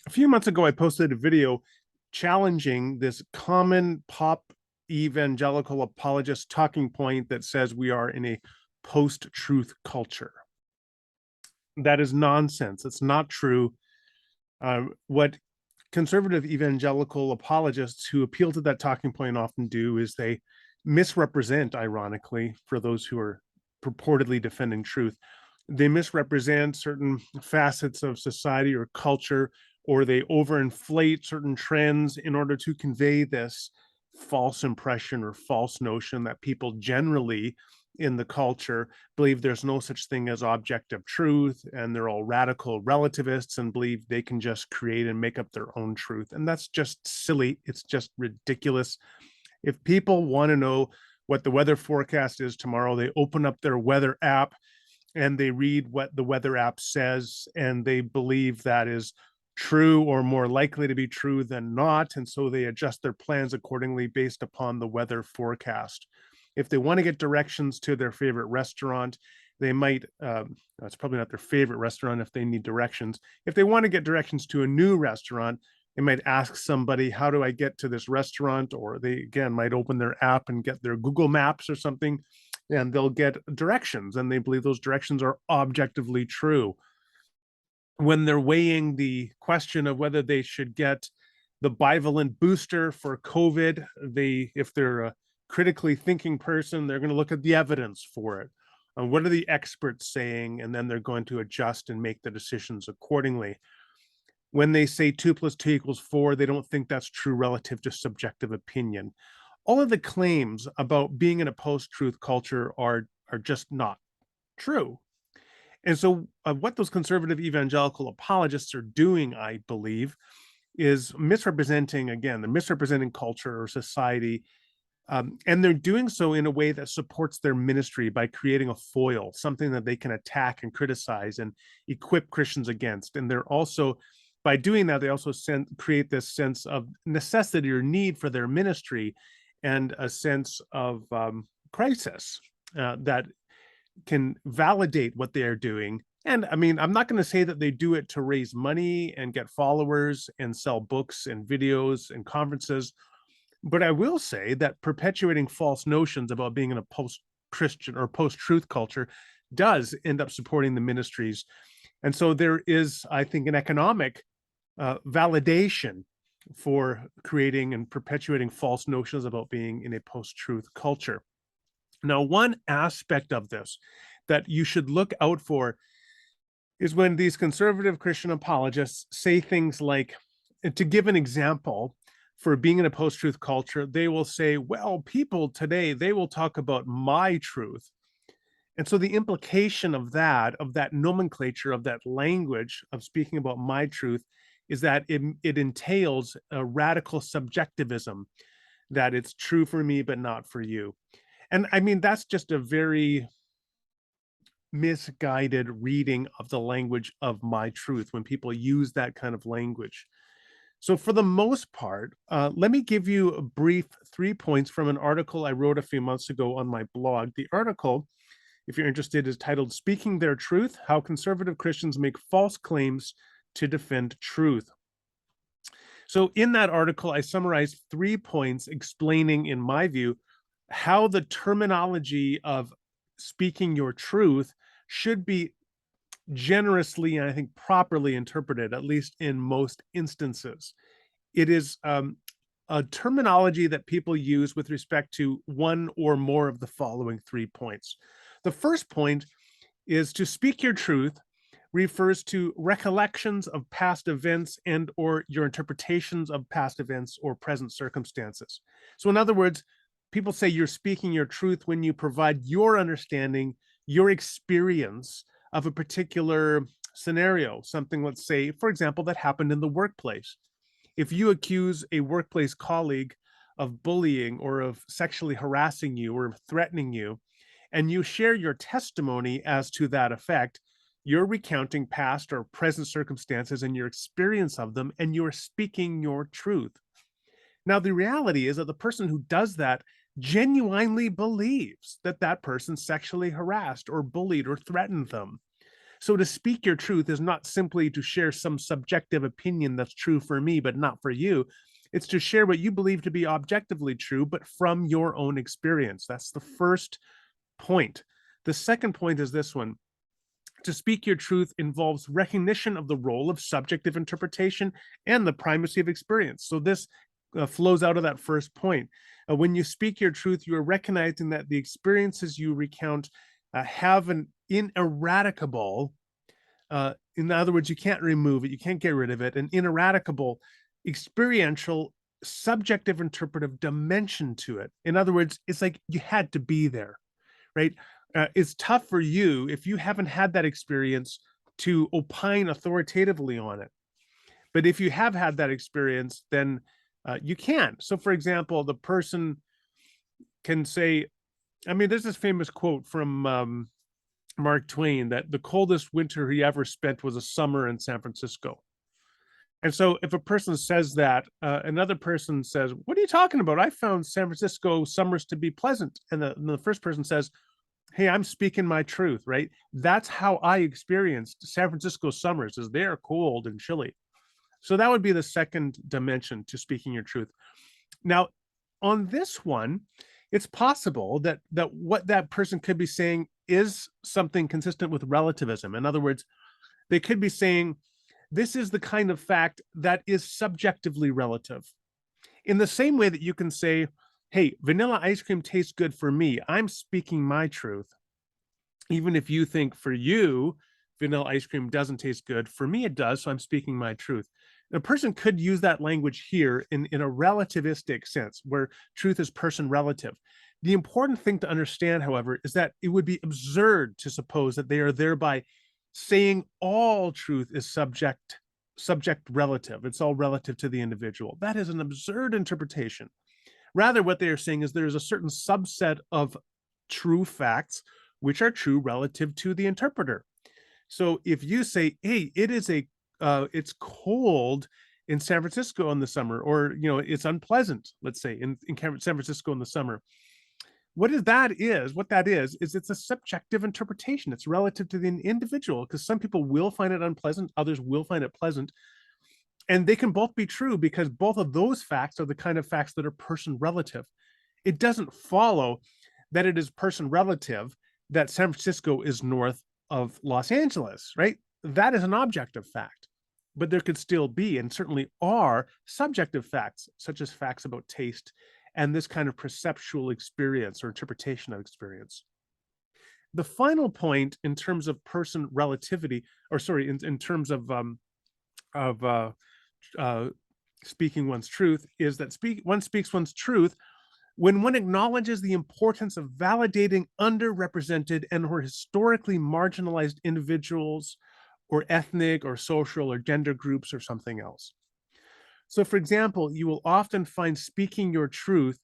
A few months ago, I posted a video challenging this common pop evangelical apologist talking point that says we are in a post-truth culture. That is nonsense. It's not true. What conservative evangelical apologists who appeal to that talking point often do is they misrepresent, ironically, for those who are purportedly defending truth, they misrepresent certain facets of society or culture, or they overinflate certain trends in order to convey this false impression or false notion that people generally in the culture believe there's no such thing as objective truth, and they're all radical relativists and believe they can just create and make up their own truth. And that's just silly. It's just ridiculous. If people want to know what the weather forecast is tomorrow, they open up their weather app and they read what the weather app says, and they believe that is true or more likely to be true than not. And so they adjust their plans accordingly based upon the weather forecast. If they want to get directions to their favorite restaurant, they might, it's probably not their favorite restaurant if they need directions. If they want to get directions to a new restaurant, they might ask somebody, how do I get to this restaurant? Or they, again, might open their app and get their Google Maps or something, and they'll get directions, and they believe those directions are objectively true. When they're weighing the question of whether they should get the bivalent booster for COVID, if they're a critically thinking person, they're going to look at the evidence for it. And what are the experts saying? And then they're going to adjust and make the decisions accordingly. When they say 2 + 2 = 4, they don't think that's true relative to subjective opinion. All of the claims about being in a post-truth culture are just not true. And so what those conservative evangelical apologists are doing, I believe, is misrepresenting, again, they're misrepresenting culture or society. And they're doing so in a way that supports their ministry by creating a foil, something that they can attack and criticize and equip Christians against. And they're also, by doing that, they also create this sense of necessity or need for their ministry, and a sense of crisis that can validate what they're doing. And I mean, I'm not going to say that they do it to raise money and get followers and sell books and videos and conferences, but I will say that perpetuating false notions about being in a post-Christian or post-truth culture does end up supporting the ministries. And so there is, I think, an economic validation for creating and perpetuating false notions about being in a post-truth culture. Now, one aspect of this that you should look out for is when these conservative Christian apologists say things like, to give an example for being in a post-truth culture, they will say, well, people today, they will talk about my truth. And so the implication of that nomenclature, of that language of speaking about my truth, is that it entails a radical subjectivism, that it's true for me, but not for you. And I mean, that's just a very misguided reading of the language of my truth when people use that kind of language. So for the most part, let me give you a brief 3 points from an article I wrote a few months ago on my blog. The article, if you're interested, is titled "Speaking Their Truth: How Conservative Christians Make False Claims to Defend Truth." So in that article, I summarized 3 points explaining, in my view, how the terminology of speaking your truth should be generously and I think properly interpreted, at least in most instances. It is a terminology that people use with respect to one or more of the following 3 points. The first point is to speak your truth refers to recollections of past events and or your interpretations of past events or present circumstances. So in other words, people say you're speaking your truth when you provide your understanding, your experience of a particular scenario, something, let's say, for example, that happened in the workplace. If you accuse a workplace colleague of bullying or of sexually harassing you or threatening you, and you share your testimony as to that effect, you're recounting past or present circumstances and your experience of them, and you're speaking your truth. Now, the reality is that the person who does that genuinely believes that that person sexually harassed or bullied or threatened them. So to speak your truth is not simply to share some subjective opinion that's true for me, but not for you. It's to share what you believe to be objectively true, but from your own experience. That's the first point. The second point is this one. To speak your truth involves recognition of the role of subjective interpretation and the primacy of experience. So this flows out of that first point. When you speak your truth, you are recognizing that the experiences you recount have an ineradicable, in other words, you can't remove it, you can't get rid of it, an ineradicable experiential, subjective, interpretive dimension to it. In other words, it's like you had to be there, right? It's tough for you if you haven't had that experience to opine authoritatively on it. But if you have had that experience, then you can. So, for example, the person can say, I mean, there's this famous quote from Mark Twain that the coldest winter he ever spent was a summer in San Francisco. And so if a person says that, another person says, what are you talking about? I found San Francisco summers to be pleasant. And the first person says, hey, I'm speaking my truth, right? That's how I experienced San Francisco summers, is they're cold and chilly. So that would be the second dimension to speaking your truth. Now, on this one, it's possible that what that person could be saying is something consistent with relativism. In other words, they could be saying, this is the kind of fact that is subjectively relative. In the same way that you can say, hey, vanilla ice cream tastes good for me, I'm speaking my truth. Even if you think for you, vanilla ice cream doesn't taste good, for me it does, so I'm speaking my truth. A person could use that language here in a relativistic sense, where truth is person relative. The important thing to understand, however, is that it would be absurd to suppose that they are thereby saying all truth is subject relative. It's all relative to the individual. That is an absurd interpretation. Rather, what they are saying is there is a certain subset of true facts which are true relative to the interpreter. So if you say, hey, it's cold in San Francisco in the summer, or it's unpleasant, let's say in San Francisco in the summer, what that is it's a subjective interpretation. It's relative to the individual, because some people will find it unpleasant, others will find it pleasant, and they can both be true because both of those facts are the kind of facts that are person relative. It doesn't follow that it is person relative that San Francisco is north of Los Angeles, right? That is an objective fact, but there could still be, and certainly are, subjective facts, such as facts about taste and this kind of perceptual experience or interpretation of experience. The final point in terms of person relativity, or sorry, in terms of speaking one's truth, is that one speaks one's truth when one acknowledges the importance of validating underrepresented and or historically marginalized individuals or ethnic or social or gender groups or something else. So, for example, you will often find speaking your truth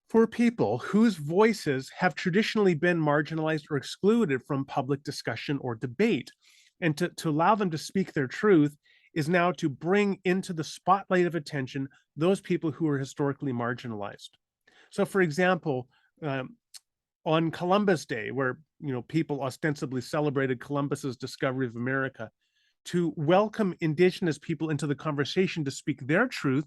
for people whose voices have traditionally been marginalized or excluded from public discussion or debate. And to allow them to speak their truth is now to bring into the spotlight of attention those people who are historically marginalized. So, for example, on Columbus Day, where people ostensibly celebrated Columbus's discovery of America, to welcome Indigenous people into the conversation to speak their truth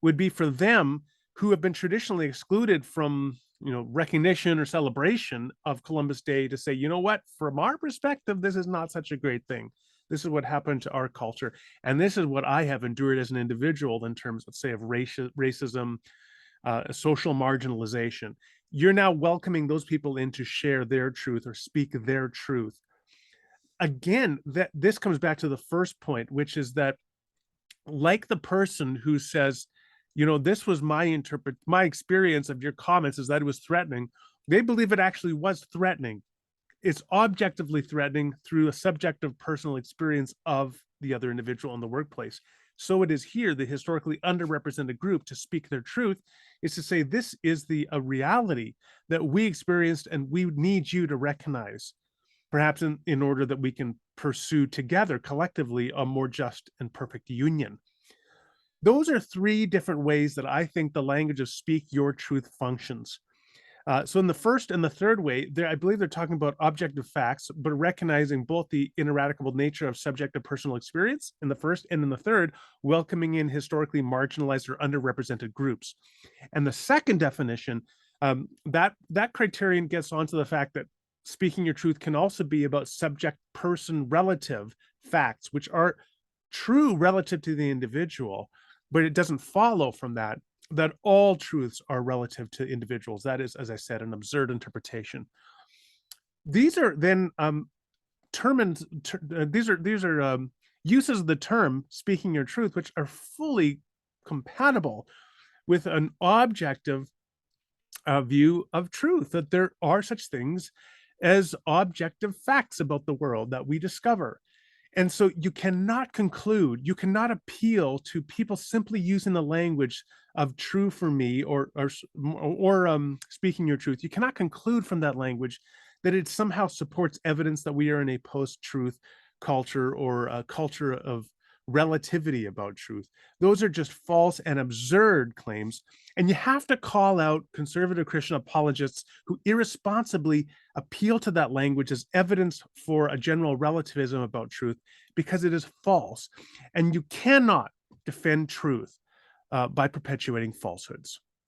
would be for them, who have been traditionally excluded from recognition or celebration of Columbus Day, to say, you know what, from our perspective, this is not such a great thing. This is what happened to our culture, and this is what I have endured as an individual in terms, let's say, of racism, social marginalization. You're now welcoming those people in to share their truth or speak their truth. Again, this comes back to the first point, which is that, like the person who says, this was my experience of your comments is that it was threatening, they believe it actually was threatening. It's objectively threatening through a subjective personal experience of the other individual in the workplace. So it is here, the historically underrepresented group, to speak their truth is to say, this is a reality that we experienced and we need you to recognize, perhaps in order that we can pursue together collectively a more just and perfect union. Those are three different ways that I think the language of speak your truth functions. So in the first and the third way, I believe they're talking about objective facts, but recognizing both the ineradicable nature of subjective personal experience in the first, and in the third, welcoming in historically marginalized or underrepresented groups. And the second definition, that criterion gets onto the fact that speaking your truth can also be about subject, person, relative facts, which are true relative to the individual, but it doesn't follow from that all truths are relative to individuals. That is, as I said, an absurd interpretation. These are then these are uses of the term speaking your truth, which are fully compatible with an objective view of truth, that there are such things as objective facts about the world that we discover. And so you cannot conclude, you cannot appeal to people simply using the language of true for me, or speaking your truth. You cannot conclude from that language that it somehow supports evidence that we are in a post-truth culture, or a culture of relativity about truth. Those are just false and absurd claims. And you have to call out conservative Christian apologists who irresponsibly appeal to that language as evidence for a general relativism about truth, because it is false. And you cannot defend truth by perpetuating falsehoods.